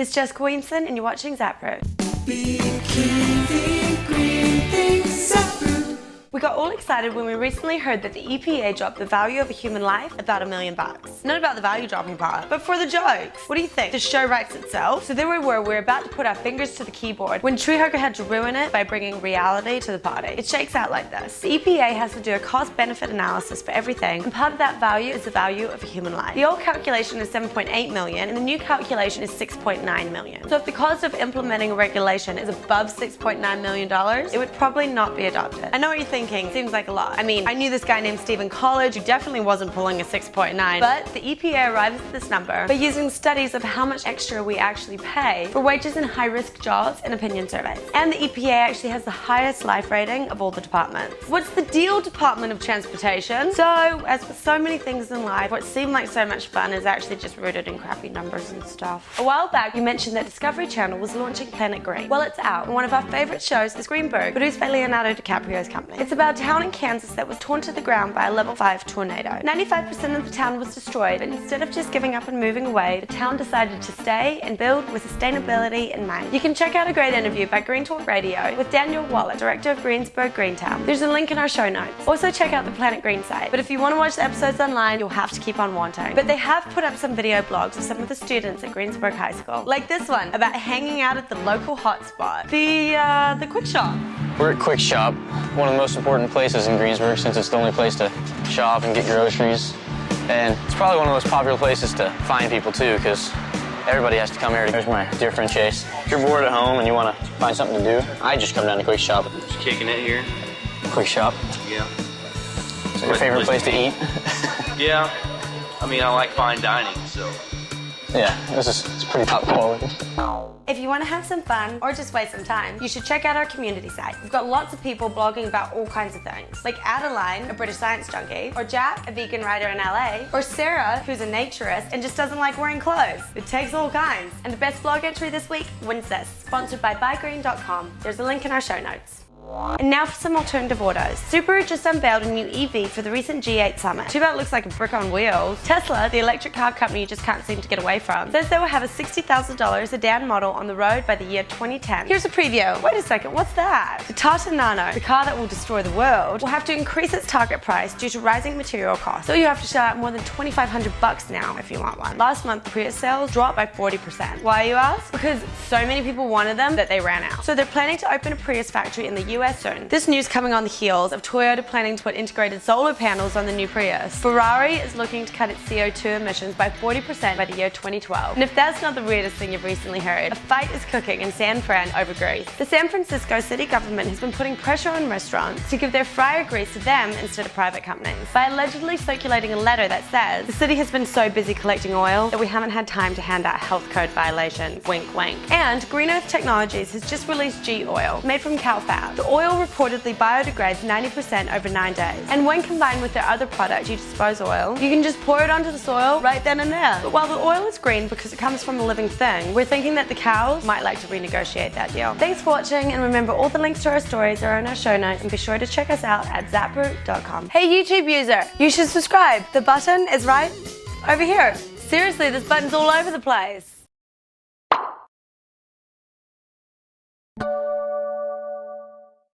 This is Jessica Williamson and you're watching ZapRoot. We got all excited when we recently heard that the EPA dropped the value of a human life about $1 million. Not about the value dropping part, but for the jokes. What do you think? The show writes itself. So there we were about to put our fingers to the keyboard when Treehugger had to ruin it by bringing reality to the party. It shakes out like this. The EPA has to do a cost-benefit analysis for everything, and part of that value is the value of a human life. The old calculation is 7.8 million, and the new calculation is 6.9 million. So if the cost of implementing a regulation is above $6.9 million, it would probably not be adopted. I know what you're thinking. Seems like a lot. I mean, I knew this guy named Steve in college who definitely wasn't pulling a 6.9, but the EPA arrives at this number by using studies of how much extra we actually pay for wages in high-risk jobs and opinion surveys. And the EPA actually has the highest life rating of all the departments. What's the deal, Department of Transportation? So, as with so many things in life, what seemed like so much fun is actually just rooted in crappy numbers and stuff. A while back, you mentioned that Discovery Channel was launching Planet Green. Well, it's out, and one of our favorite shows is Greenberg, produced by Leonardo DiCaprio's company. It's about a town in Kansas that was torn to the ground by a level 5 tornado. 95% of the town was destroyed, but instead of just giving up and moving away, the town decided to stay and build with sustainability in mind. You can check out a great interview by Green Talk Radio with Daniel Waller, director of Greensburg Greentown. There's a link in our show notes. Also check out the Planet Green site, but if you want to watch the episodes online, you'll have to keep on wanting. But they have put up some video blogs of some of the students at Greensburg High School, like this one about hanging out at the local hotspot, the Quick Shop. We're at Quick Shop, one of the most important places in Greensburg since it's the only place to shop and get groceries. And it's probably one of the most popular places to find people too, because everybody has to come here. There's my dear friend Chase. If you're bored at home and you want to find something to do, I just come down to Quick Shop. Just kicking it here. Quick Shop. Yeah. Is that your favorite place to eat? Yeah. I mean, I like fine dining, so. Yeah, it's pretty top quality. If you want to have some fun or just waste some time, you should check out our community site. We've got lots of people blogging about all kinds of things, like Adeline, a British science junkie, or Jack, a vegan writer in LA, or Sarah, who's a naturist and just doesn't like wearing clothes. It takes all kinds. And the best blog entry this week wins this, sponsored by buygreen.com. There's a link in our show notes. And now for some alternative autos. ZapRoot just unveiled a new EV for the recent G8 Summit. Too bad it looks like a brick on wheels. Tesla, the electric car company you just can't seem to get away from, says they will have a $60,000 sedan model on the road by the year 2010. Here's a preview. Wait a second, what's that? The Tata Nano, the car that will destroy the world, will have to increase its target price due to rising material costs. So you have to shell out more than $2,500 now if you want one. Last month, Prius sales dropped by 40%. Why, you ask? Because so many people wanted them that they ran out. So they're planning to open a Prius factory in the US soon. This news coming on the heels of Toyota planning to put integrated solar panels on the new Prius. Ferrari is looking to cut its CO2 emissions by 40% by the year 2012. And if that's not the weirdest thing you've recently heard, a fight is cooking in San Fran over grease. The San Francisco city government has been putting pressure on restaurants to give their fryer grease to them instead of private companies by allegedly circulating a letter that says the city has been so busy collecting oil that we haven't had time to hand out health code violations. Wink, wink. And Green Earth Technologies has just released G Oil, made from cow fat. The oil reportedly biodegrades 90% over 9 days. And when combined with their other product, G-Dispose oil, you can just pour it onto the soil right then and there. But while the oil is green because it comes from a living thing, we're thinking that the cows might like to renegotiate that deal. Thanks for watching, and remember all the links to our stories are in our show notes, and be sure to check us out at ZapRoot.com. Hey YouTube user, you should subscribe. The button is right over here. Seriously, this button's all over the place.